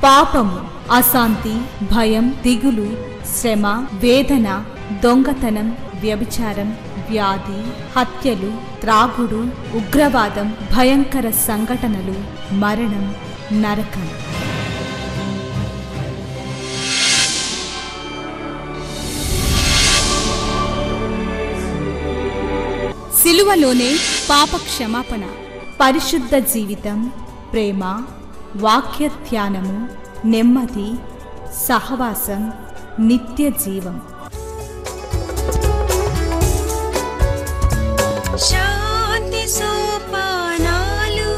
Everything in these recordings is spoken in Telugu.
పాపము, అశాంతి, భయం, దిగులు, శ్రమ, వేదన, దొంగతనం, వ్యభిచారం, వ్యాధి, హత్యలు, త్రాగుడు, ఉగ్రవాదం, భయంకర సంఘటనలు, మరణం, నరకం. సిలువలోనే పాప క్షమాపణ, పరిశుద్ధ జీవితం, ప్రేమ, వాక్య ధ్యానము, నెమ్మది, సహవాసం, నిత్య జీవం. శాంతి సోపానాలు,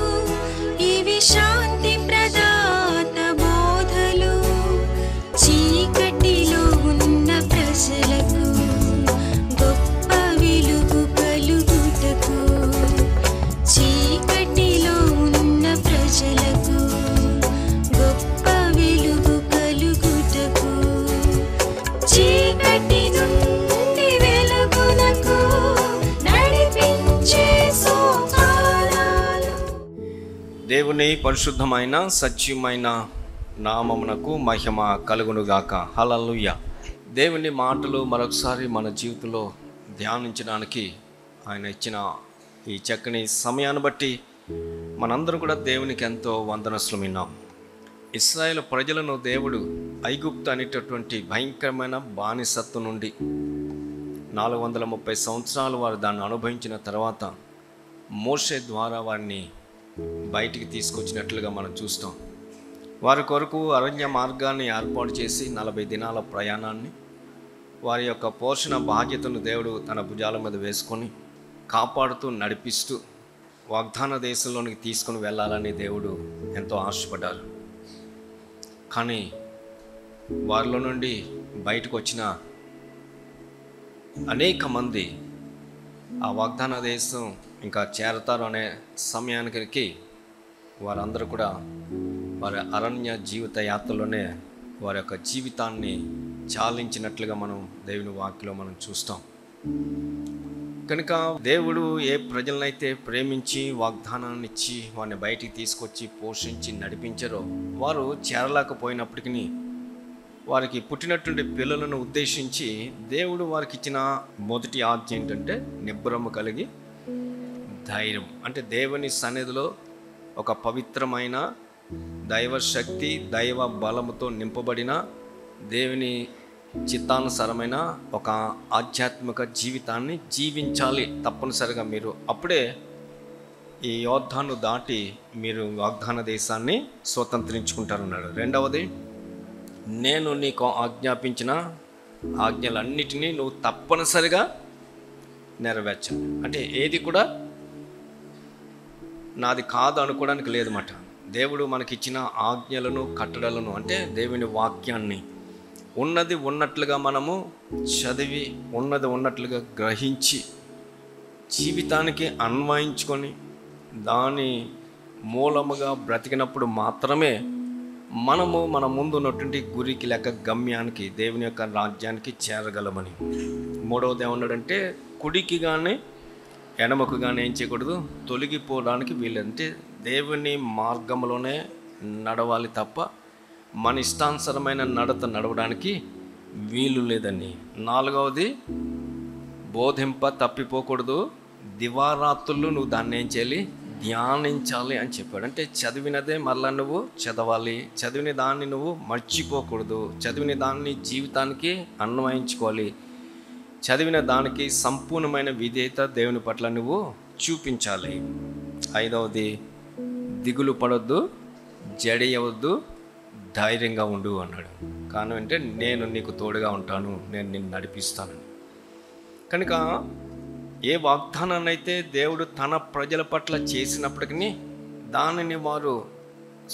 ఇవి శాంతి ప్రదాత బోధలు. చీకటిలో ఉన్న ప్రజలకు గొప్ప వెలుగు కలుగుటకు, చీకటిలో ఉన్న ప్రజలకు గొప్ప వెలుగు కలుగుటకు, చీకటి నుండి వెలుగునకు నడిపించే సోపానాలు. దేవుని పరిశుద్ధమైన సత్యమైన నామమునకు మహిమ కలుగునుగాక. హల్లెలూయా. దేవుని మాటలు మరొకసారి మన జీవితంలో ధ్యానించడానికి ఆయన ఇచ్చిన ఈ చక్కని సమయాన్ని బట్టి మనందరం కూడా దేవునికి ఎంతో వందనస్తులమైనాం. ఇశ్రాయేలు ప్రజలను దేవుడు ఐగుప్తు అనేటటువంటి భయంకరమైన బానిసత్వం నుండి 430 సంవత్సరాలు వారు దాన్ని అనుభవించిన తర్వాత మోషే ద్వారా వారిని బయటికి తీసుకొచ్చినట్లుగా మనం చూస్తాం. వారి కొరకు అరణ్య మార్గాన్ని ఏర్పాటు చేసి 40 దినాల ప్రయాణాన్ని, వారి యొక్క పోషణ బాధ్యతను దేవుడు తన భుజాల మీద వేసుకొని కాపాడుతూ నడిపిస్తూ వాగ్దాన దేశంలోనికి తీసుకుని వెళ్ళాలని దేవుడు ఎంతో ఆశపడ్డారు. కానీ వారిలో నుండి బయటకు వచ్చిన అనేక మంది ఆ వాగ్దాన దేశం ఇంకా చేరతారు అనే సమయానికి వారందరూ కూడా వారి అరణ్య జీవిత యాత్రలోనే వారి యొక్క జీవితాన్ని చాలించినట్లుగా మనం దేవుని వాక్యలో మనం చూస్తాం. కనుక దేవుడు ఏ ప్రజలనైతే ప్రేమించి వాగ్దానాన్ని ఇచ్చి వారిని బయటికి తీసుకొచ్చి పోషించి నడిపించారో వారు చేరలేకపోయినప్పటికీ వారికి పుట్టినటువంటి పిల్లలను ఉద్దేశించి దేవుడు వారికి ఇచ్చిన మొదటి ఆజ్ఞ ఏంటంటే నిబ్బరము కలిగి ధైర్యం. అంటే దేవుని సన్నిధిలో ఒక పవిత్రమైన దైవశక్తి, దైవ బలముతో నింపబడిన దేవుని చిత్తానుసారమైన ఒక ఆధ్యాత్మిక జీవితాన్ని జీవించాలి తప్పనిసరిగా మీరు. అప్పుడే ఈ యోర్దాను దాటి మీరు వాగ్దాన దేశాన్ని స్వతంత్రించుకుంటారన్నాడు. రెండవది, నేను నీకు ఆజ్ఞాపించిన ఆజ్ఞలన్నిటినీ నువ్వు తప్పనిసరిగా నెరవేర్చాలి. అంటే ఏది కూడా నాది కాదు అనుకోవడానికి లేదన్నమాట. దేవుడు మనకిచ్చిన ఆజ్ఞలను, కట్టడలను, అంటే దేవుని వాక్యాన్ని ఉన్నది ఉన్నట్లుగా మనము చదివి ఉన్నది ఉన్నట్లుగా గ్రహించి జీవితానికి అన్వయించుకొని దాని మూలముగా బ్రతికినప్పుడు మాత్రమే మనము మన ముందు ఉన్నటువంటి గురికి లేక గమ్యానికి, దేవుని యొక్క రాజ్యానికి చేరగలమని. మూడవది ఏమన్నాడంటే, కుడికి కానీ ఎడమకు కానీ ఏం చేయకూడదు, తొలగిపోవడానికి వీలంటే దేవుని మార్గంలోనే నడవాలి తప్ప మన ఇష్టానుసరమైన నడత నడవడానికి వీలు లేదని. నాలుగవది, బోధింప తప్పిపోకూడదు, దివారాత్రులు నువ్వు దాన్ని ఏం చేయాలి, ధ్యానించాలి అని చెప్పాడు. అంటే చదివినదే మళ్ళీ నువ్వు చదవాలి, చదివిన దాన్ని నువ్వు మర్చిపోకూడదు, చదివిన దాన్ని జీవితానికి అన్వయించుకోవాలి, చదివిన దానికి సంపూర్ణమైన విధేయత దేవుని పట్ల నువ్వు చూపించాలి. ఐదవది, దిగులు పడొద్దు, జడియవద్దు, ధైర్యంగా ఉండు అన్నాడు. కారణం అంటే నేను నీకు తోడుగా ఉంటాను, నేను నిన్ను నడిపిస్తాను. కనుక ఏ వాగ్దానాన్ని అయితే దేవుడు తన ప్రజల పట్ల చేసినప్పటికీ దానిని వారు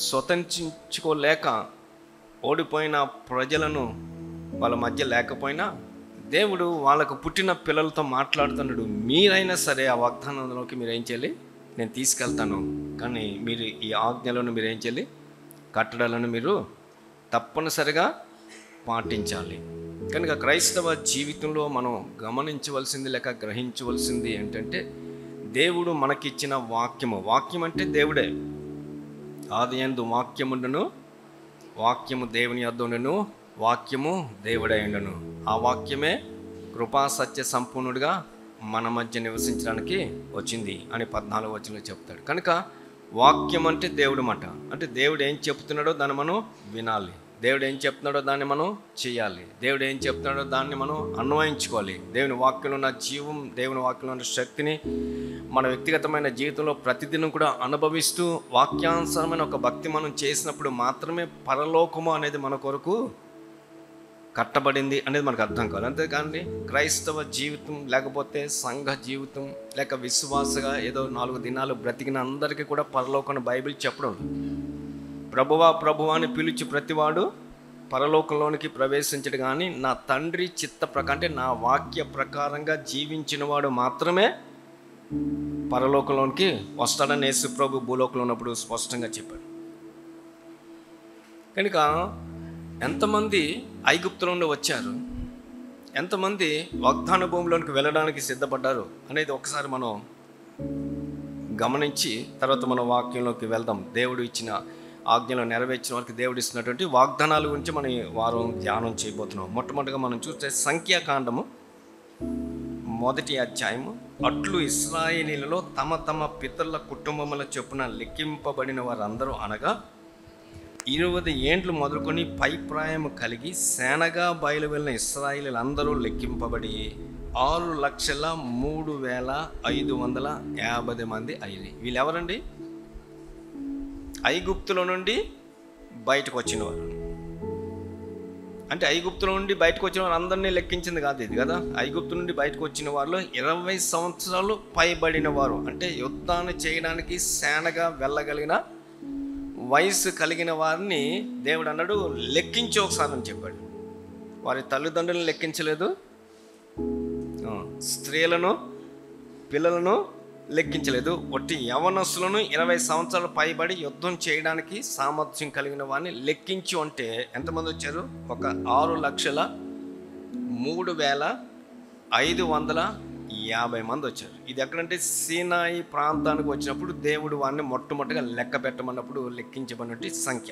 స్వతంత్రించుకోలేక ఓడిపోయిన ప్రజలను వాళ్ళ మధ్య లేకపోయినా దేవుడు వాళ్ళకు పుట్టిన పిల్లలతో మాట్లాడుతున్నాడు. మీరైనా సరే ఆ వాగ్దానంలోకి మీరు ఏం చేయాలి, నేను తీసుకెళ్తాను, కానీ మీరు ఈ ఆజ్ఞలను మీరు ఏం చేయాలి, కట్టడాలను మీరు తప్పనిసరిగా పాటించాలి. కనుక క్రైస్తవ జీవితంలో మనం గమనించవలసింది లేక గ్రహించవలసింది ఏంటంటే, దేవుడు మనకిచ్చిన వాక్యం అంటే దేవుడే. ఆదియందు వాక్యముండును, వాక్యము దేవుని యొద్ద ఉండెను, వాక్యము దేవుడై ఉండెను. ఆ వాక్యమే కృపా సత్య సంపూర్ణుడిగా మన మధ్య నివసించడానికి వచ్చింది అని 14వ వచనంలో చెప్తాడు. కనుక వాక్యం అంటే దేవుడు మాట. అంటే దేవుడు ఏం చెప్తున్నాడో దాన్ని మనం వినాలి, దేవుడు ఏం చెప్తున్నాడో దాన్ని మనం చేయాలి, దేవుడు ఏం చెప్తున్నాడో దాన్ని మనం అన్వయించుకోవాలి. దేవుని వాక్యంలో ఉన్న జీవం, దేవుని వాక్యంలో ఉన్న శక్తిని మన వ్యక్తిగతమైన జీవితంలో ప్రతిదినం కూడా అనుభవిస్తూ వాక్యానుసారమైన ఒక భక్తి మనం చేసినప్పుడు మాత్రమే పరలోకము అనేది మన కొరకు కట్టబడింది అనేది మనకు అర్థం కాదు. అంతేకాని క్రైస్తవ జీవితం లేకపోతే సంఘ జీవితం లేక విశ్వాసగా ఏదో 4 దినాలు బ్రతికిన అందరికీ కూడా పరలోకం బైబిల్ చెప్పడం. ప్రభువా ప్రభువా అని పిలిచి ప్రతివాడు పరలోకంలోనికి ప్రవేశించడు, కానీ నా తండ్రి చిత్త ప్రకారం అంటే నా వాక్య ప్రకారంగా జీవించిన వాడు మాత్రమే పరలోకంలోనికి వస్తాడని యేసు ప్రభు భూలోకంలో ఉన్నప్పుడు స్పష్టంగా చెప్పాడు. కనుక ఎంతమంది ఐగుప్తులో నుండి వచ్చారు, ఎంతమంది వాగ్దాన భూమిలోనికి వెళ్ళడానికి సిద్ధపడ్డారు అనేది ఒకసారి మనం గమనించి తర్వాత మనం వాక్యంలోకి వెళ్దాం. దేవుడు ఇచ్చిన ఆజ్ఞలో నెరవేర్చిన వారికి దేవుడు ఇస్తున్నటువంటి వాగ్దానాల గురించి మనం ఈ వారం ధ్యానం చేయబోతున్నాం. మొట్టమొదటిగా మనం చూస్తే సంఖ్యాకాండము 1వ అధ్యాయము. అట్లు ఇశ్రాయేలీలలో తమ తమ పితరుల కుటుంబముల చొప్పున లెక్కింపబడిన వారందరూ అనగా 20 ఏండ్లు మొదలుకొని పైప్రాయము కలిగి సేనగా బయలు వెళ్ళిన ఇశ్రాయేలీలందరూ లెక్కింపబడి 6,03,550 మంది అయ్యి. వీళ్ళెవరండి? ఐగుప్తులో నుండి బయటకు వచ్చిన వారు. అంటే ఐగుప్తులో నుండి బయటకు వచ్చిన వారు అందరినీ లెక్కించింది కాదు ఇది కదా. ఐగుప్తు నుండి బయటకు వచ్చిన వారిలో 20 సంవత్సరాలు పైబడిన వారు, అంటే యుద్ధాన్ని చేయడానికి సేనగా వెళ్ళగలిగిన వయసు కలిగిన వారిని దేవుడు అన్నాడు లెక్కించి ఒకసారి అని చెప్పాడు. వారి తల్లిదండ్రులను లెక్కించలేదు, స్త్రీలను పిల్లలను లెక్కించలేదు, ఒట్టి యవనస్తులను 20 సంవత్సరాలు పైబడి యుద్ధం చేయడానికి సామర్థ్యం కలిగిన వారిని లెక్కించు అంటే ఎంతమంది వచ్చారు? ఒక 6,03,550 మంది వచ్చారు. ఇది ఎక్కడంటే సీనాయి ప్రాంతానికి వచ్చినప్పుడు దేవుడు వారిని మొట్టమొదటిగా లెక్క పెట్టమన్నప్పుడు లెక్కించబడినట్టు సంఖ్య.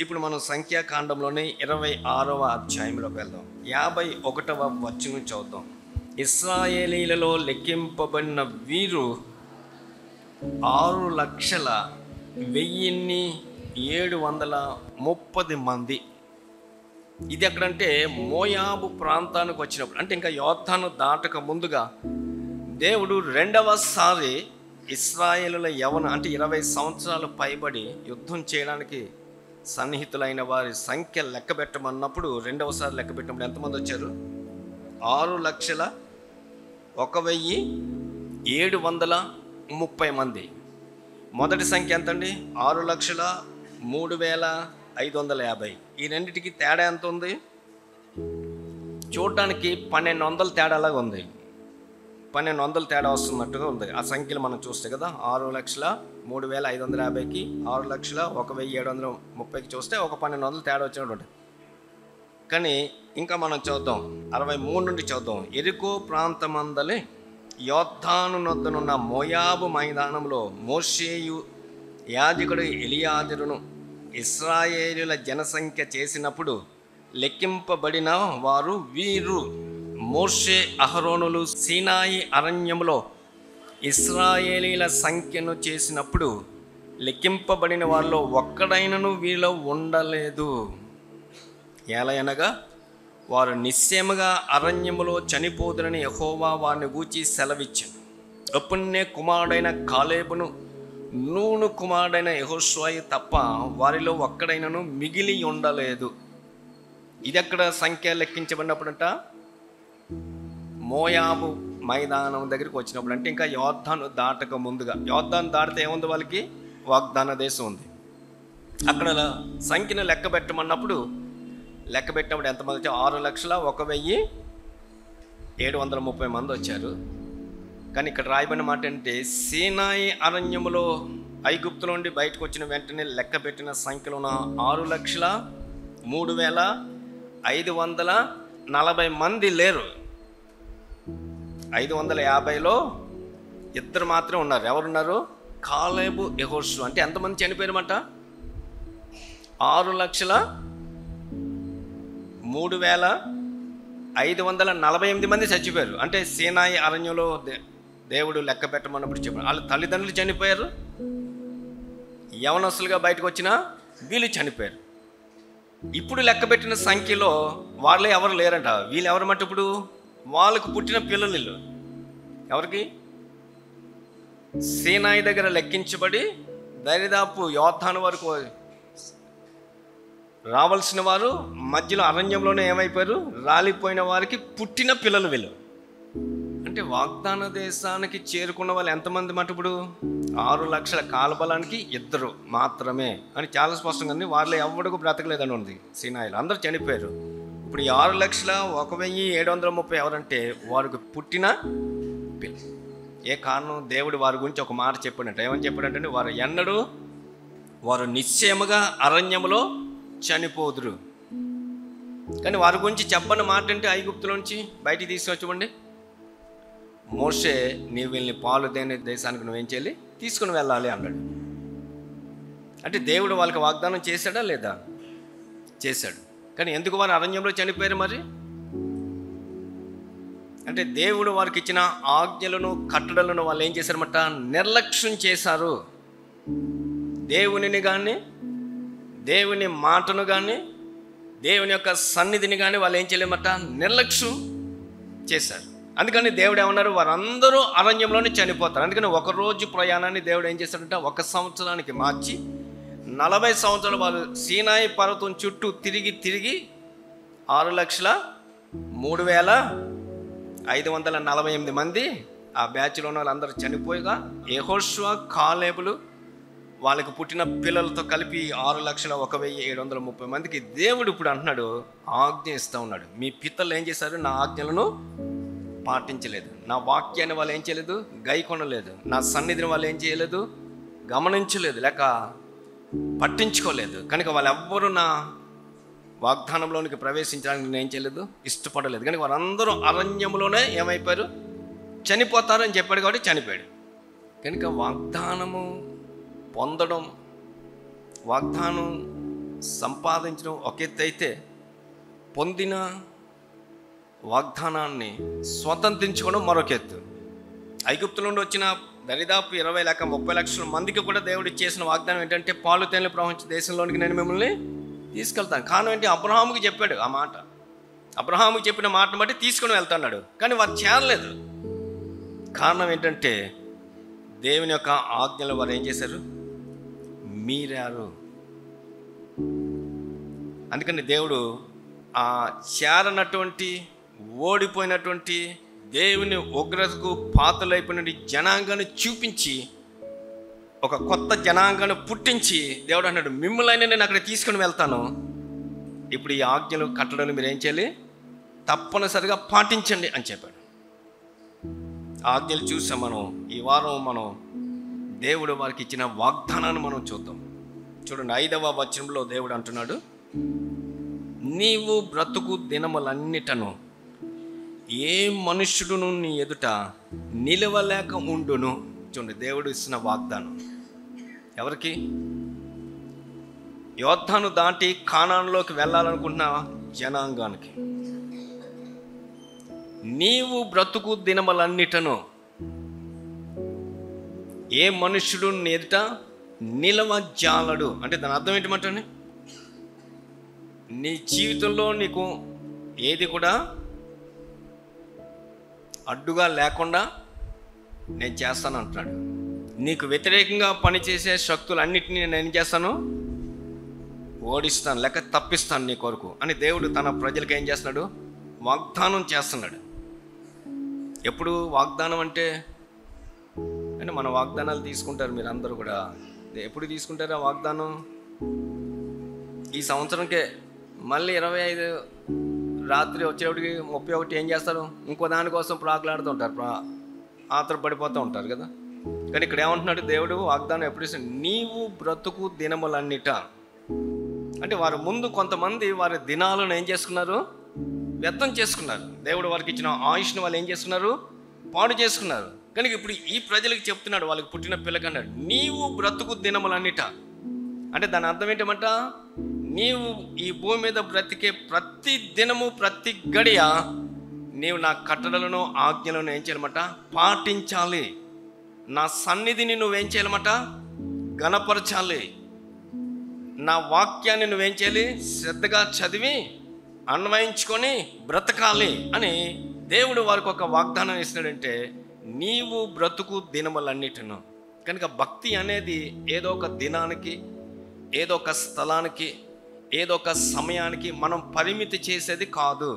ఇప్పుడు మనం సంఖ్యాకాండంలోని 26వ అధ్యాయంలోకి వెళ్దాం. 51వ వచనం చదువుతాం. ఇశ్రాయేలీలలో లెక్కింపబడిన వీరు 6,01,730 మంది. ఇది ఎక్కడంటే మోయాబు ప్రాంతానికి వచ్చినప్పుడు, అంటే ఇంకా యోర్దాను దాటక ముందుగా దేవుడు రెండవసారి ఇశ్రాయేలుల యవన అంటే 20 సంవత్సరాలు పైబడి యుద్ధం చేయడానికి సన్నిహితులైన వారి సంఖ్య లెక్క పెట్టమన్నప్పుడు రెండవసారి లెక్క పెట్టినప్పుడు ఎంతమంది వచ్చారు? 6,01,730 మంది. మొదటి సంఖ్య ఎంతండి? 6,03,550. ఈ రెండింటికి తేడా ఎంత ఉంది? చూడటానికి 1,200 తేడాలాగా ఉంది. 1,200 తేడా వస్తున్నట్టుగా ఉంది ఆ సంఖ్యలు మనం చూస్తే కదా. 6,03,550కి 6,01,730కి చూస్తే ఒక 1,200 తేడా వచ్చినట్టు ఉంటుంది. కానీ ఇంకా మనం చూద్దాం, 63 నుండి చూద్దాం. ఎరికో ప్రాంతమందలి యోర్దాను నొద్దనున్న మోయాబు మైదానంలో మోషేయు యాజకుడు ఎలియాజరును ఇశ్రాయేలుల జనసంఖ్య చేసినప్పుడు లెక్కింపబడిన వారు వీరు. మోషే అహరోనులు సీనాయి అరణ్యములో ఇశ్రాయేలీల సంఖ్యను చేసినప్పుడు లెక్కింపబడిన వారిలో ఒక్కడైనను వీరిలో ఉండలేదు. ఏలయనగా వారు నిశ్చయముగా అరణ్యములో చనిపోదురని యెహోవా వారిని గూర్చి సెలవిచ్చాను. యెఫున్నె కుమారుడైన కాలేబును, నూను కుమారుడైన యెహోషువయు తప్ప వారిలో ఒక్కడైనను మిగిలి ఉండలేదు. ఇది ఎక్కడ సంఖ్య లెక్కించబడినప్పుడంట? మోయాబు మైదానం దగ్గరికి వచ్చినప్పుడు, అంటే ఇంకా యోర్దాను దాటక ముందుగా. యోర్దాను దాటితే ఏముంది? వాళ్ళకి వాగ్దాన దేశం ఉంది. అక్కడ సంఖ్యను లెక్క పెట్టమన్నప్పుడు లెక్క పెట్టినప్పుడు ఎంతమంది వచ్చారు? 6,01,730 మంది వచ్చారు. కానీ ఇక్కడ రాయబడిన మాట అంటే సీనాయి అరణ్యములో ఐగుప్తులో నుండి బయటకు వచ్చిన వెంటనే లెక్క పెట్టిన సంఖ్యలో ఉన్న 6,03,540 మంది లేరు. 550లో 2 మాత్రమే ఉన్నారు. ఎవరున్నారు? కాలేబు, యెహోషువ. అంటే ఎంతమంది చనిపోయారన్నమాట? 6,03,548 మంది చచ్చిపోయారు. అంటే సీనాయి అరణ్యంలో దేవుడు లెక్క పెట్టమన్నప్పుడు చెప్పారు. వాళ్ళ తల్లిదండ్రులు చనిపోయారు, యవనస్తులుగా బయటకు వచ్చినా వీళ్ళు చనిపోయారు. ఇప్పుడు లెక్క పెట్టిన సంఖ్యలో వాళ్ళే ఎవరు లేరంట. వీళ్ళు ఎవరమంటే ఇప్పుడు వాళ్ళకు పుట్టిన పిల్లలు వీళ్ళు. ఎవరికి? సీనాయి దగ్గర లెక్కించబడి దరిదాపు యోర్దాను వరకు రావాల్సిన వారు మధ్యలో అరణ్యంలోనే ఏమైపోయారు? రాలిపోయిన వారికి పుట్టిన పిల్లలు వీళ్ళు. అంటే వాగ్దాన దేశానికి చేరుకున్న వాళ్ళు ఎంతమంది మాట? ఇప్పుడు 6 లక్షల కాలబలానికి 2 మాత్రమే అని చాలా స్పష్టంగా ఉంది. వాళ్ళు ఎవరికి బ్రతకలేదని ఉంది సీనాయిలో, అందరూ చనిపోయారు. ఇప్పుడు ఈ 6,01,730 ఎవరంటే వారికి పుట్టిన పిల్లలు. ఏ కారణం? దేవుడు వారి గురించి ఒక మాట చెప్పాడంట. ఏమని చెప్పాడంటే వారు నిశ్చయముగా అరణ్యములో చనిపోదురు. కానీ వారి గురించి చెప్పని మాట అంటే ఐగుప్తులోంచి బయటికి తీసుకొచ్చుకోండి. మోషే, నీవు వీళ్ళని పాలు దేని దేశానికి నువ్వేం చేయాలి? తీసుకుని వెళ్ళాలి అన్నాడు. అంటే దేవుడు వాళ్ళకి వాగ్దానం చేశాడా లేదా? చేశాడు. కానీ ఎందుకు వారు అరణ్యంలో చనిపోయారు మరి? అంటే దేవుడు వారికి ఇచ్చిన ఆజ్ఞలను కట్టడలను వాళ్ళు ఏం చేశారన్నమాట? నిర్లక్ష్యం చేశారు. దేవునిని కానీ, దేవుని మాటను కానీ, దేవుని యొక్క సన్నిధిని కానీ వాళ్ళు ఏం చేయలేమట? నిర్లక్ష్యం చేశారు. అందుకని దేవుడు ఏమన్నారు? వారందరూ అరణ్యంలోనే చనిపోతారు. అందుకని ఒక రోజు ప్రయాణాన్ని దేవుడు ఏం చేశాడంటే 1 సంవత్సరానికి మార్చి 40 సంవత్సరాలు వాళ్ళు సీనాయి పర్వతం చుట్టూ తిరిగి 6,03,548 మంది ఆ బ్యాచ్లో ఉన్న వాళ్ళందరూ చనిపోయిగా యెహోషువ, కాలేబులు వాళ్ళకి పుట్టిన పిల్లలతో కలిపి 6,01,730 మందికి దేవుడు ఇప్పుడు అంటున్నాడు, ఆజ్ఞ ఇస్తూ ఉన్నాడు. మీ పితరులు ఏం చేశారు? నా ఆజ్ఞలను పాటించలేదు, నా వాక్యాన్ని వాళ్ళు ఏం చేయలేదు? గైకొనలేదు, నా సన్నిధిని వాళ్ళు ఏం చేయలేదు? గమనించలేదు, లేక పట్టించుకోలేదు. కనుక వాళ్ళెవ్వరూ నా వాగ్దానంలోనికి ప్రవేశించడానికి నేను ఏం చేయలేదు? ఇష్టపడలేదు. కనుక వారందరూ అరణ్యంలోనే ఏమైపోయారు? చనిపోతారు అని చెప్పాడు కాబట్టి చనిపోయాడు. కనుక వాగ్దానము పొందడం, వాగ్దానం సంపాదించడం ఒక ఎత్తు అయితే, పొందిన వాగ్దానాన్ని స్వతంత్రించుకోవడం మరొక ఎత్తు. ఐగుప్తు నుండి వచ్చిన దరిదాపు 20 లేక 30 లక్షల మందికి కూడా దేవుడు చేసిన వాగ్దానం ఏంటంటే, పాలు తేనెలు ప్రవహించే దేశంలోనికి నేను మిమ్మల్ని తీసుకెళ్తాను. కారణం ఏంటి? అబ్రహాముకి చెప్పాడు ఆ మాట. అబ్రహాముకి చెప్పిన మాటను బట్టి తీసుకుని వెళ్తున్నాడు. కానీ వారు చేరలేదు. కారణం ఏంటంటే దేవుని యొక్క ఆజ్ఞలు వారు ఏం చేశారు? మీరారు. అందుకని దేవుడు ఆ చేరనటువంటి, ఓడిపోయినటువంటి, దేవుని ఉగ్రతకు పాత్రలైపోయినటువంటి జనాంగాన్ని చూపించి ఒక కొత్త జనాంగాన్ని పుట్టించి దేవుడు అన్నాడు, మిమ్మల్ని నేను అక్కడ తీసుకుని వెళ్తాను. ఇప్పుడు ఈ ఆజ్ఞలు కట్టడాలు మీరు ఏం చేయాలి? తప్పనిసరిగా పాటించండి అని చెప్పాడు. ఆజ్ఞలు చూసాం మనం. ఈ వారం మనం దేవుడు వారికి ఇచ్చిన వాగ్దానాన్ని మనం చూద్దాం. చూడండి, 5వ వచనంలో దేవుడు అంటున్నాడు, నీవు బ్రతుకు దినములన్నిటను ఏ మనుష్యుడును నీ ఎదుట నిలవలేక ఉండును. చూడండి, దేవుడు ఇస్తున్న వాగ్దానం ఎవరికి? యోర్దాను దాటి కానానులోకి వెళ్ళాలనుకుంటున్న జనాంగానికి. నీవు బ్రతుకు దినములన్నిటను ఏ మనుష్యుడు నీ ఎదుట నిలవజాలడు. అంటే దాని అర్థం ఏంటంటే, నీ జీవితంలో నీకు ఏది కూడా అడ్డుగా లేకుండా నేను చేస్తాను అంటున్నాడు. నీకు వ్యతిరేకంగా పనిచేసే శక్తులన్నిటినీ నేను ఏం చేస్తాను? ఓడిస్తాను, లేక తప్పిస్తాను నీ కొరకు అని దేవుడు తన ప్రజలకు ఏం చేస్తున్నాడు? వాగ్దానం చేస్తున్నాడు. ఎప్పుడు వాగ్దానం అంటే మన వాగ్దానాలు తీసుకుంటారు మీరు అందరూ కూడా. ఎప్పుడు తీసుకుంటారు ఆ వాగ్దానం? ఈ సంవత్సరంకే. మళ్ళీ 25 రాత్రి వచ్చేటికి 31 ఏం చేస్తారు? ఇంకో దానికోసం ప్రాకులాడుతూ ఉంటారు, ఆతరపడిపోతూ ఉంటారు కదా. కానీ ఇక్కడ ఏమంటున్నాడు దేవుడు? వాగ్దానం ఎప్పుడు ఇస్తాడు? నీవు బ్రతుకు దినములన్నిట. అంటే వారు ముందు కొంతమంది వారి దినాలను ఏం చేసుకున్నారు? వ్యర్థం చేసుకున్నారు. దేవుడు వారికి ఇచ్చిన ఆయుష్ని వాళ్ళు ఏం చేసుకున్నారు? పాడు చేసుకున్నారు. కనుక ఇప్పుడు ఈ ప్రజలకు చెప్తున్నాడు, వాళ్ళకి పుట్టిన పిల్లకన్నాడు, నీవు బ్రతుకు దినములన్నిట. అంటే దాని అర్థం ఏంటమంట, నీవు ఈ భూమి మీద బ్రతికే ప్రతి దినము ప్రతి గడియ నీవు నా కట్టడలను ఆజ్ఞలను ఏం చేయాలన్నమాట, పాటించాలి. నా సన్నిధిని నువ్వేం చేయాలన్నమాట, గణపరచాలి. నా వాక్యాన్ని నువ్వేం చేయాలి, శ్రద్ధగా చదివి అన్వయించుకొని బ్రతకాలి అని దేవుడు వారికి ఒక వాగ్దానం ఇస్తున్నాడంటే, నీవు బ్రతుకు దినములన్నిటిను. కనుక భక్తి అనేది ఏదో ఒక దినానికి, ఏదో ఒక స్థలానికి, ఏదో ఒక సమయానికి మనం పరిమితి చేసేది కాదు.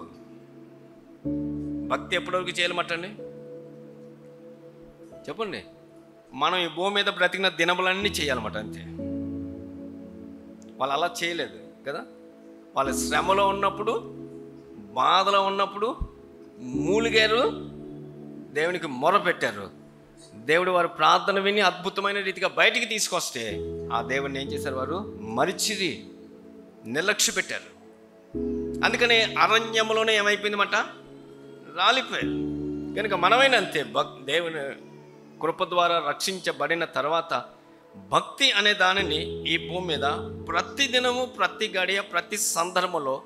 భక్తి ఎప్పటివరకు చేయాలన్నమాటండి చెప్పండి. మనం ఈ భూమి మీద బ్రతికిన దినములన్నీ చేయాలన్నమాట, అంతే. వాళ్ళు అలా చేయలేదు కదా. వాళ్ళ శ్రమలో ఉన్నప్పుడు, బాధలో ఉన్నప్పుడు మూలిగారు, దేవునికి మొర పెట్టారు. దేవుడు వారి ప్రార్థన విని అద్భుతమైన రీతిగా బయటికి తీసుకొస్తే ఆ దేవుడిని ఏం చేశారు, వారు మరిచిరి, నిర్లక్ష్య పెట్టారు. అందుకని అరణ్యంలోనే ఏమైపోయిందన్నమాట, రాలిపోయారు. కనుక మనమైనా అంతే. దేవుని కృప ద్వారా రక్షించబడిన తర్వాత భక్తి అనే దానిని ఈ భూమి మీద ప్రతి దినము, ప్రతి గడియ, ప్రతి సందర్భంలో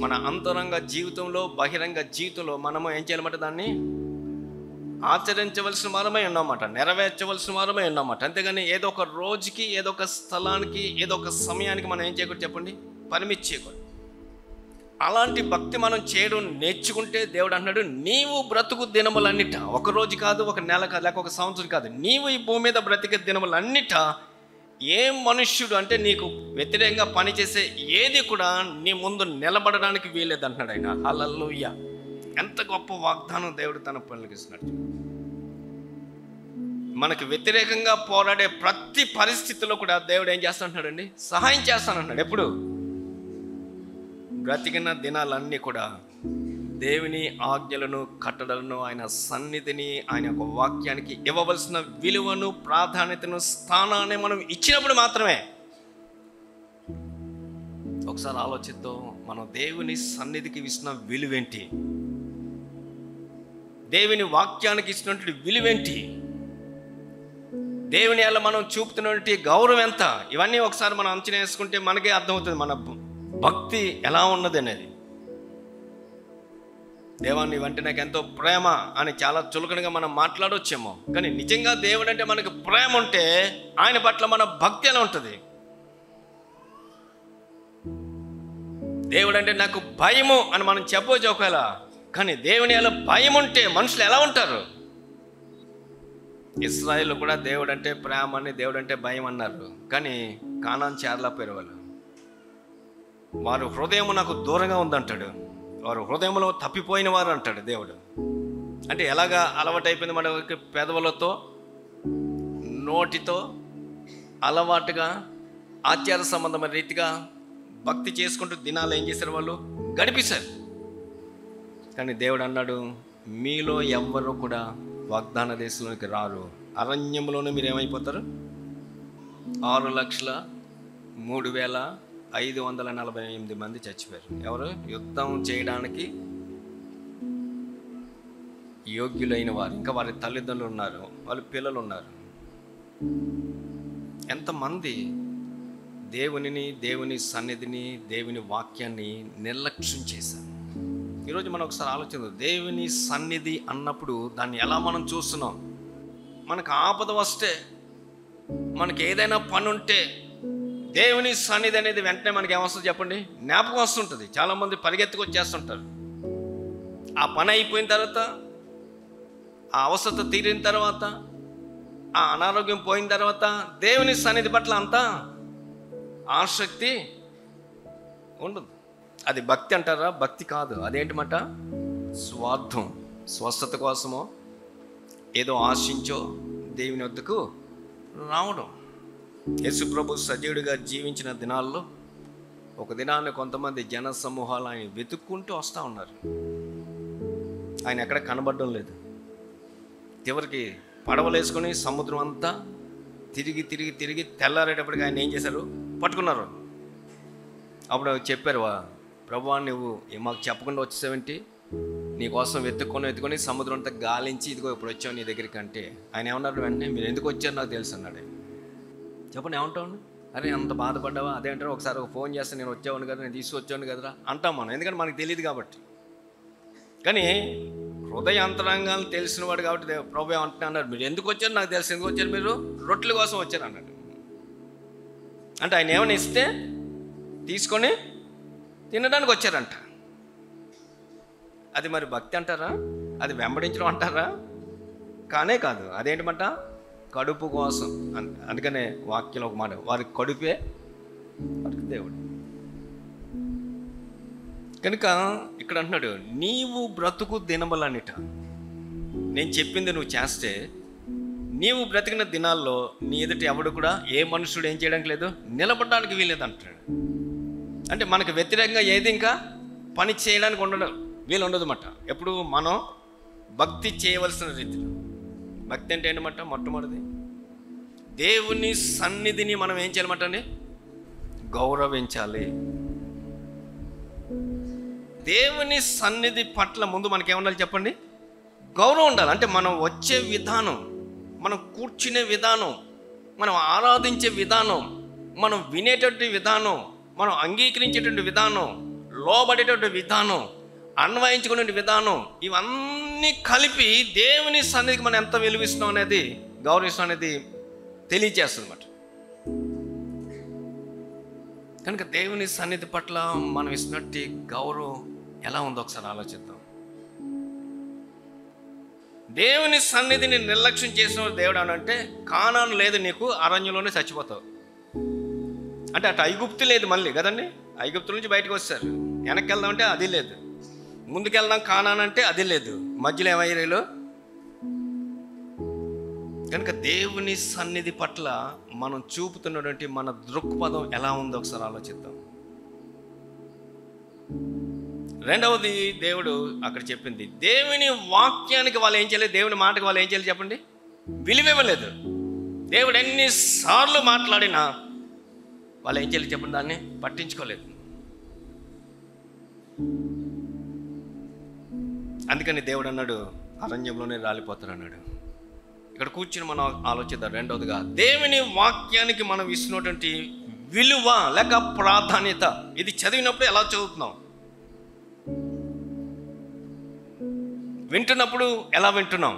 మన అంతరంగ జీవితంలో, బహిరంగ జీవితంలో మనము ఏం చేయాలన్నమాట, దాన్ని ఆచరించవలసిన వారమై ఉన్నామాట, నెరవేర్చవలసిన వారమై ఉన్నామాట. అంతేగాని ఏదో ఒక రోజుకి, ఏదో ఒక స్థలానికి, ఏదో ఒక సమయానికి మనం ఏం చేయకూడదు చెప్పండి, పరిమితి చేయకూడదు. అలాంటి భక్తి మనం చేయడం నేర్చుకుంటే దేవుడు అంటున్నాడు, నీవు బ్రతుకు దినములన్నిట, ఒక రోజు కాదు, ఒక నెల కాదు, లేక ఒక సంవత్సరం కాదు, నీవు ఈ భూమి మీద బ్రతికే దినములన్నిట ఏ మనుష్యుడు అంటే నీకు వ్యతిరేకంగా పనిచేసే ఏది కూడా నీ ముందు నిలబడడానికి వీలేదు అంటున్నాడు ఆయన. హల్లెలూయా! ఎంత గొప్ప వాగ్దానం దేవుడు తన పనులకు ఇస్తున్నాడు. మనకు వ్యతిరేకంగా పోరాడే ప్రతి పరిస్థితిలో కూడా దేవుడు ఏం చేస్తానంటున్నాడండి, సహాయం చేస్తానంటున్నాడు. ఎప్పుడు? బ్రతికిన దినాలన్నీ కూడా దేవుని ఆజ్ఞలను, కట్టడలను, ఆయన సన్నిధిని, ఆయన యొక్క వాక్యానికి ఇవ్వవలసిన విలువను, ప్రాధాన్యతను, స్థానాన్ని మనం ఇచ్చినప్పుడు మాత్రమే. ఒకసారి ఆలోచిద్దాం, మనం దేవుని సన్నిధికి ఇస్తున్న విలువేంటి, దేవుని వాక్యానికి ఇచ్చినటువంటి విలువేంటి, దేవుని వల్ల మనం చూపుతున్నటువంటి గౌరవం ఎంత, ఇవన్నీ ఒకసారి మనం అంచనా వేసుకుంటే మనకే అర్థమవుతుంది మన భక్తి ఎలా ఉన్నది అనేది. దేవాన్ని ఇవంటే నాకు ఎంతో ప్రేమ అని చాలా చులకనగా మనం మాట్లాడొచ్చేమో, కానీ నిజంగా దేవుడు అంటే మనకు ప్రేమ ఉంటే ఆయన పట్ల మన భక్తి ఎలా ఉంటుంది. దేవుడు అంటే నాకు భయము అని మనం చెప్పవచ్చు ఒకవేళ, కానీ దేవుని ఎలా భయం ఉంటే మనుషులు ఎలా ఉంటారు? ఇశ్రాయేలు కూడా దేవుడు అంటే ప్రేమ అని, దేవుడు అంటే భయం అన్నారు, కానీ కానాన్ చేరలేకపోయారు వాళ్ళు. వారు హృదయం నాకు దూరంగా ఉందంటాడు, వారు హృదయంలో తప్పిపోయిన వారు అంటాడు దేవుడు. అంటే ఎలాగా అలవాటు అయిపోయింది మనకి, పెదవులతో, నోటితో అలవాటుగా ఆచార సంబంధమైన రీతిగా భక్తి చేసుకుంటూ దినాలు ఏం చేశారు, వాళ్ళు గడిపేశారు. కానీ దేవుడు అన్నాడు, మీలో ఎవ్వరూ కూడా వాగ్దాన దేశంలోకి రారు, అరణ్యంలోనే మీరు ఏమైపోతారు. 6,03,548 మంది చచ్చిపోయారు. ఎవరు? యుద్ధం చేయడానికి యోగ్యులైన వారు, ఇంకా వారి తల్లిదండ్రులు ఉన్నారు, వాళ్ళ పిల్లలు ఉన్నారు. ఎంతమంది దేవుని సన్నిధిని, దేవుని వాక్యాన్ని నిర్లక్ష్యం చేశారు. ఈరోజు మనం ఒకసారి ఆలోచిద్దాం, దేవుని సన్నిధి అన్నప్పుడు దాన్ని ఎలా మనం చూస్తున్నాం. మనకు ఆపద వస్తే, మనకి ఏదైనా పని ఉంటే దేవుని సన్నిధి అనేది వెంటనే మనకి ఏమొస్తుంది చెప్పండి, జ్ఞాపకం వస్తుంటుంది. చాలామంది పరిగెత్తుకు వచ్చేస్తుంటారు. ఆ పని అయిపోయిన తర్వాత, ఆ అవసరత తీరిన తర్వాత, ఆ అనారోగ్యం పోయిన తర్వాత దేవుని సన్నిధి పట్ల అంతా ఆసక్తి ఉండదు. అది భక్తి అంటారా? భక్తి కాదు. అదేంటమాట, స్వార్థం. స్వస్థత కోసమో ఏదో ఆశించో దేవుని వద్దకు రావడం. యేసు ప్రభు సజీవుడిగా జీవించిన దినాల్లో ఒక దినాన్ని కొంతమంది జన సమూహాలు ఆయన వెతుక్కుంటూ వస్తూ ఉన్నారు. ఆయన ఎక్కడ కనబడడం లేదు. చివరికి పడవలు వేసుకొని సముద్రం అంతా తిరిగి తిరిగి తిరిగి తెల్లారేటప్పటికి ఆయన ఏం చేశారు, పట్టుకున్నారు. అప్పుడు చెప్పారు, ప్రభువా నువ్వు మాకు చెప్పకుండా వచ్చేసావేంటి, నీకోసం వెతుక్కొని సముద్రం అంతా గాలించి ఇదిగో ఇప్పుడు వచ్చావు నీ దగ్గరికి అంటే, ఆయన ఏమన్నారు వెంటనే, మీరు ఎందుకు వచ్చారు నాకు తెలుసు అన్నాడు. చెప్పండి ఏమంటావు? అరే అంత బాధపడ్డావా, అదేంటారు ఒకసారి ఒక ఫోన్ చేస్తే నేను వచ్చేవాడిని కదా, నేను తీసుకొచ్చాను కదరా అంటాం మనం, ఎందుకంటే మనకు తెలియదు కాబట్టి. కానీ హృదయాంతరంగాలు తెలిసినవాడు కాబట్టి ప్రభు ఏమంటున్నా అన్నారు, మీరు ఎందుకు వచ్చారు నాకు తెలుసు, ఎందుకు వచ్చారు మీరు, రొట్టెల కోసం వచ్చారు అన్నాడు. అంటే ఆయన ఏమైనా ఇస్తే తీసుకొని తినడానికి వచ్చారంట. అది మరి భక్తి అంటారా, అది వెంబడించడం అంటారా? కానే కాదు. అదేంటమంట, కడుపు కోసం. అందుకనే వాక్యంలో ఒక మాట, వారి కడుపే వారికి దేవుడు. కనుక ఇక్కడ అంటున్నాడు, నీవు బ్రతుకు దినములన్నిట, నేను చెప్పింది నువ్వు చేస్తే నీవు బ్రతికిన దినాల్లో నీ ఎదుటి ఎవడు కూడా ఏ మనుషుడు ఏం చేయడానికి లేదు, నిలబడడానికి వీలేదు అంటున్నాడు. అంటే మనకు వ్యతిరేకంగా ఏది ఇంకా పని చేయడానికి వీలు ఉండదు అన్నమాట. ఎప్పుడు మనం భక్తి చేయవలసిన రీతిలో. భక్తి అంటే ఏంటన్నమాట, మొట్టమొదటిది దేవుని సన్నిధిని మనం ఏం చేయాలన్నమాట అండి, గౌరవించాలి. దేవుని సన్నిధి పట్ల ముందు మనకేముండాలి చెప్పండి, గౌరవం ఉండాలి. అంటే మనం వచ్చే విధానం, మనం కూర్చునే విధానం, మనం ఆరాధించే విధానం, మనం వినేటటువంటి విధానం, మనం అంగీకరించేటువంటి విధానం, లోబడేటువంటి విధానం, అన్వయించుకునే విధానం, ఇవన్నీ కలిపి దేవుని సన్నిధికి మనం ఎంత విలువిస్తున్నాం అనేది, గౌరవిస్తున్నాం అనేది తెలియజేస్తుంది అన్నమాట. కనుక దేవుని సన్నిధి పట్ల మనం ఇస్తున్నట్టు గౌరవం ఎలా ఉందో ఒకసారి ఆలోచిద్దాం. దేవుని సన్నిధిని నిర్లక్ష్యం చేసిన దేవుడు అనంటే, కానాను లేదు నీకు, అరణ్యంలోనే చచ్చిపోతావు. అంటే అటు ఐగుప్తు లేదు మళ్ళీ కదండి, ఐగుప్తు నుంచి బయటకు వచ్చారు, వెనక్కి వెళ్దామంటే అది లేదు, ముందుకెళ్దాం కానాను అంటే అది లేదు, మధ్యలో ఏమయ్యారు. కనుక దేవుని సన్నిధి పట్ల మనం చూపుతున్నటువంటి మన దృక్పథం ఎలా ఉందో ఒకసారి ఆలోచిద్దాం. రెండవది దేవుడు అక్కడ చెప్పింది, దేవుని వాక్యానికి వాళ్ళు ఏం చేయలేదు, దేవుని మాటకి వాళ్ళు ఏం చేయలేదు చెప్పండి, విలువివ్వలేదు. దేవుడు ఎన్నిసార్లు మాట్లాడినా వాళ్ళు ఏం చేయలేదు చెప్పండి, దాన్ని పట్టించుకోలేదు. అందుకని దేవుడు అన్నాడు, అరణ్యంలోనే రాలిపోతారు అన్నాడు. ఇక్కడ కూర్చుని మనం ఆలోచిద్దాం. రెండవదిగా దేవుని వాక్యానికి మనం ఇస్తున్నటువంటి విలువ లేక ప్రాధాన్యత, ఇది చదివినప్పుడు ఎలా చదువుతున్నాం, వింటున్నప్పుడు ఎలా వింటున్నాం.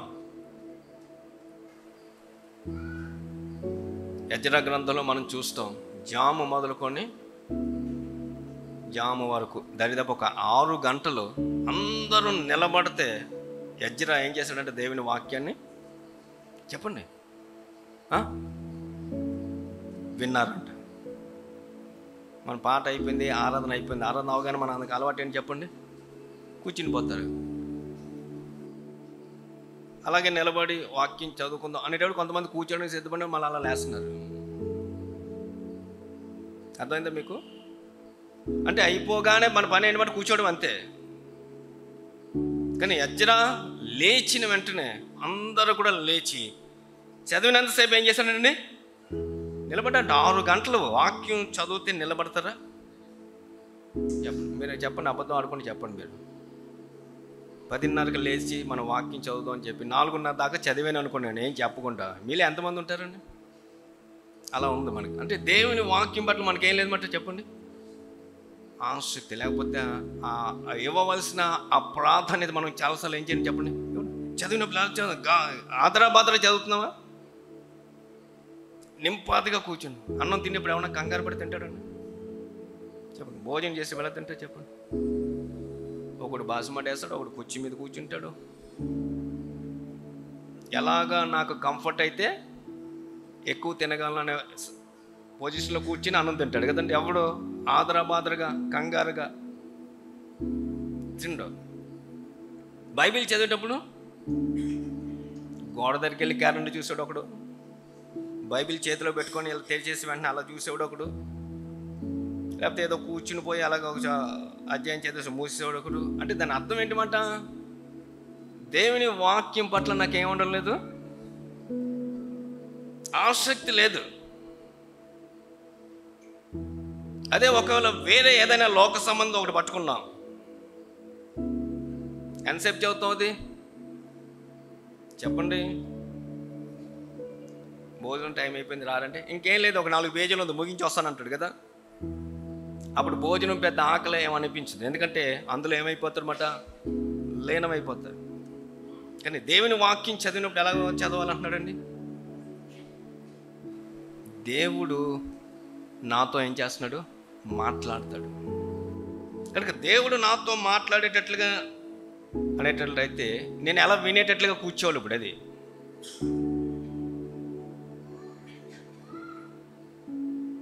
యెజ్రా గ్రంథంలో మనం చూస్తాం, జాము మొదలుకొని జాము వరకు దరిదాపు ఒక 6 గంటలు అందరూ నిలబడితే యెజ్రా ఏం చేశాడంటే దేవుని వాక్యాన్ని చెప్పండి విన్నారంట. మన పాట అయిపోయింది, ఆరాధన అయిపోయింది, ఆరాధన అవగానే మన అందుకు అలవాటు ఏంటి చెప్పండి, కూర్చుని పోతారు. అలాగే నిలబడి వాక్యం చదువుకుందాం అనేటప్పుడు కొంతమంది కూర్చోడానికి సిద్ధపడి మళ్ళీ అలా లేస్తున్నారు. అర్థమైందా మీకు? అంటే అయిపోగానే మన పని ఏంటంటే కూర్చోవడం అంతే. కానీ యెజ్రా లేచిన వెంటనే అందరూ కూడా లేచి చదివినంతసేపు ఏం చేశాడండి, నిలబడ్డా. 6 గంటలు వాక్యం చదివితే నిలబడతారా? మీరు చెప్పండి, అబద్ధం ఆడుకొని చెప్పండి. మీరు 10:30కి లేచి మనం వాక్యం చదువుదాం అని చెప్పి 4:30 దాకా చదివాను అనుకున్నాను ఏం చెప్పకుండా, మీలో ఎంతమంది ఉంటారండి? అలా ఉంది మనకి. అంటే దేవుని వాక్యం పట్ల మనకేం లేదన్నమాట చెప్పండి, ఆసక్తి. లేకపోతే ఇవ్వవలసిన ఆ ప్రాధాన్యత మనం చాలాసార్లు ఏం చేయండి చెప్పండి, చదివిన ఆదరాబాదరా చదువుతున్నావా? నింపాదిగా కూర్చొని అన్నం తినేప్పుడు ఏమన్నా కంగారు పడి తింటాడండి చెప్పండి, భోజనం చేసి ఎలా తింటాడు చెప్పండి. ఒకడు బాసుమటి వేస్తాడు, ఒకడు కుర్చీ మీద కూర్చుంటాడు. ఎలాగా నాకు కంఫర్ట్ అయితే ఎక్కువ తినగలనే పొజిషన్లో కూర్చుని అన్నం తింటాడు కదండి. ఎవడు ఆదరాబాదరగా కంగారుగా తిండు. బైబిల్ చదివేటప్పుడు గోడ దగ్గరికి వెళ్ళి క్యాలెండర్ చూసాడు ఒకడు, బైబిల్ చేతిలో పెట్టుకొని ఇలా తెరిచేసి వెంటనే అలా చూసేవాడు ఒకడు, లేకపోతే ఏదో కూర్చుని పోయి అలాగ ఒక అధ్యాయం చేసేసి మూసేవాడు ఒకడు. అంటే దాని అర్థం ఏంటన్నమాట, దేవుని వాక్యం పట్ల నాకేముండడం లేదు, ఆసక్తి లేదు. అదే ఒకవేళ వేరే ఏదైనా లోక సంబంధం ఒకటి పట్టుకున్నాం, ఎంతసేపు చదువుతాం అది చెప్పండి? భోజనం టైం అయిపోయింది రారంటే ఇంకేం లేదు, ఒక 4 పేజీలు ఉంది ముగించి వస్తానంటాడు కదా. అప్పుడు భోజనం పెద్ద ఆకలి ఏమనిపించదు, ఎందుకంటే అందులో ఏమైపోతారన్నమాట, లీనమైపోతారు. కానీ దేవుని వాక్యం చదివినప్పుడు ఎలా చదవాలంటున్నాడండి? దేవుడు నాతో ఏం చేస్తున్నాడు, మాట్లాడతాడు. కనుక దేవుడు నాతో మాట్లాడేటట్లుగా అనేటట్లయితే నేను ఎలా వినేటట్లుగా కూర్చోవాలి. ఇప్పుడు అది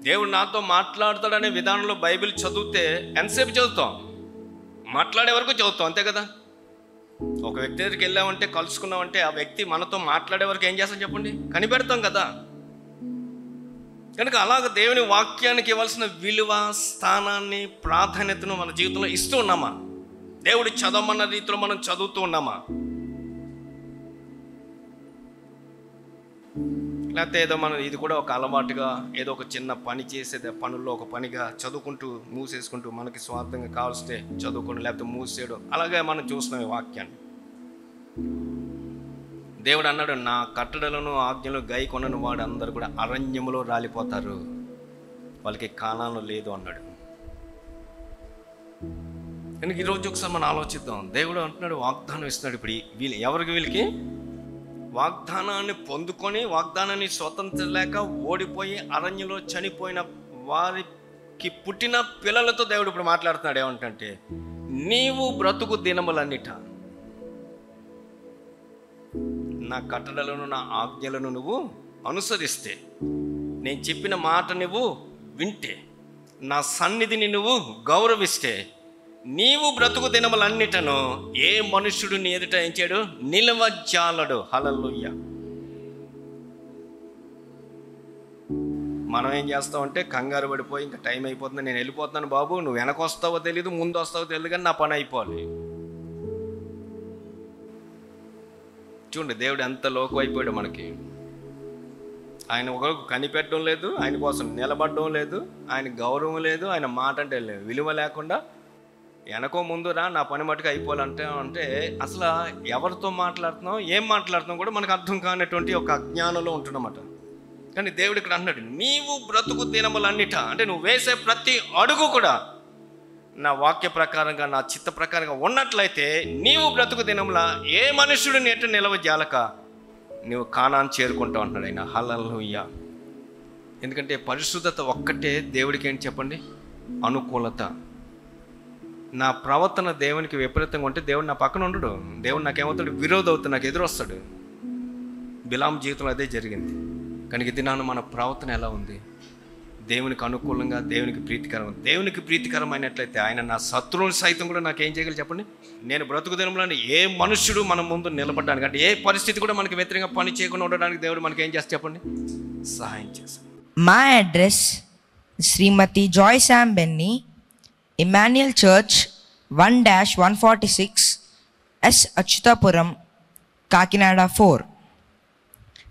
దేవుడు నాతో మాట్లాడతాడనే విధానంలో బైబిల్ చదివితే ఎంతసేపు చదువుతాం? మాట్లాడే వరకు చదువుతాం, అంతే కదా. ఒక వ్యక్తి దగ్గరికి వెళ్ళామంటే, కలుసుకున్నామంటే ఆ వ్యక్తి మనతో మాట్లాడే వరకు ఏం చేస్తాం చెప్పండి, కనిపెడతాం కదా. కనుక అలాగ దేవుని వాక్యానికి ఇవ్వాల్సిన విలువ, స్థానాన్ని, ప్రాధాన్యతను మన జీవితంలో ఇస్తూ ఉన్నామా? దేవుడు చదవమన్న రీతిలో మనం చదువుతూ ఉన్నామా? లేకపోతే ఏదో మనం ఇది కూడా ఒక అలవాటుగా, ఏదో ఒక చిన్న పని చేసేది, పనుల్లో ఒక పనిగా చదువుకుంటూ మూసేసుకుంటూ మనకి స్వార్థంగా కావలిస్తే చదువుకుంటూ లేకపోతే మూసేయడం, అలాగే మనం చూస్తున్నాం ఈ వాక్యాన్ని. దేవుడు అన్నాడు, నా కట్టడలను ఆజ్ఞలు గైకొనని వాడు అందరూ కూడా అరణ్యములో రాలిపోతారు, వాళ్ళకి కానాను లేదు అన్నాడు. కనుక ఈరోజు ఒకసారి మనం ఆలోచిద్దాం. దేవుడు అంటున్నాడు, వాగ్దానం ఇస్తున్నాడు. ఇప్పుడు వీళ్ళకి వాగ్దానాన్ని పొందుకొని వాగ్దానాన్ని స్వతంత్రలేక ఓడిపోయి అరణ్యంలో చనిపోయిన వారికి పుట్టిన పిల్లలతో దేవుడు ఇప్పుడు మాట్లాడుతున్నాడు. ఏమంటే, నీవు బ్రతుకు దినములన్నిట నా కట్టడలను, నా ఆజ్ఞలను నువ్వు అనుసరిస్తే, నేను చెప్పిన మాట నువ్వు వింటే, నా సన్నిధిని నువ్వు గౌరవిస్తే, నీవు బ్రతుకు దినములన్నిటను ఏ మనుష్యుడు నీ ఎదుట ఏం చేయడు, నిలవజాలడు. హల్లెలూయా. మనం ఏం చేస్తామంటే కంగారు పడిపోయి, ఇంకా టైం అయిపోతుంది, నేను వెళ్ళిపోతున్నాను బాబు, నువ్వు వెనక వస్తావో తెలియదు, ముందు వస్తావో తెలియదు, కానీ నా పని అయిపోవాలి. చూడండి దేవుడు ఎంత లోకం అయిపోయాడు మనకి. ఆయన ఒకరికి కనిపెట్టడం లేదు, ఆయన కోసం నిలబడడం లేదు, ఆయన గౌరవం లేదు, ఆయన మాట అంటే విలువ లేకుండా వెనకో ముందు రా, నా పని మటుకు అయిపోవాలంటే అంటే అసలు ఎవరితో మాట్లాడుతున్నాం, ఏం మాట్లాడుతున్నాం కూడా మనకు అర్థం కానటువంటి ఒక అజ్ఞానంలో ఉంటున్నమాట. కానీ దేవుడు ఇక్కడ అంటున్నాడు, నీవు బ్రతుకు దినములన్నిట, అంటే నువ్వు వేసే ప్రతి అడుగు కూడా నా వాక్య ప్రకారంగా, నా చిత్త ప్రకారంగా ఉన్నట్లయితే నీవు బ్రతుకు దినముల ఏ మనుషుడు నేట నిలవ జాలక నువ్వు కానాన్ని చేరుకుంటావు అంటున్నాడు ఆయన. హల్లెలూయా. ఎందుకంటే పరిశుద్ధత ఒక్కటే దేవుడికి ఏంటి చెప్పండి, అనుకూలత. నా ప్రవర్తన దేవునికి విపరీతంగా ఉంటే దేవుడు నా పక్కన ఉండడు, దేవుడు నాకేమవుతాడు, విరోధం అవుతాడు, నాకు ఎదురొస్తాడు. బిలాం జీవితంలో అదే జరిగింది. కనుక ఇది మన ప్రవర్తన ఎలా ఉంది, దేవునికి అనుకూలంగా, దేవునికి ప్రీతికరం. దేవునికి ప్రీతికరమైనట్లయితే ఆయన నా శత్రువుని సైతం కూడా నాకేం చేయగలి చెప్పండి. నేను బ్రతుకు దినంలో ఏ మనుష్యుడు మన ముందు నిలబడడానికి, అంటే ఏ పరిస్థితి కూడా మనకి వ్యతిరేకంగా పని చేయకుండా ఉండడానికి దేవుడు మనకి ఏం చేస్తా చెప్పండి, సహాయం చేస్తాడు. మా address Srimati Joy Sam Benny, Emmanuel church 1-146 S Achyutapuram, Kakinada 4.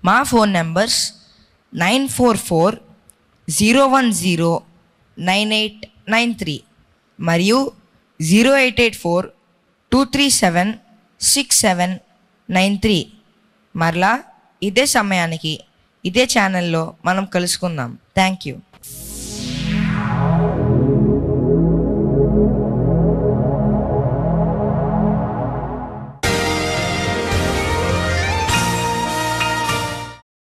మా ఫోన్ నెంబర్స్ 944-010-9893 మరియు 0884-237-6793. మరలా ఇదే సమయానికి ఇదే ఛానల్లో మనం కలుసుకుందాం. Thank you.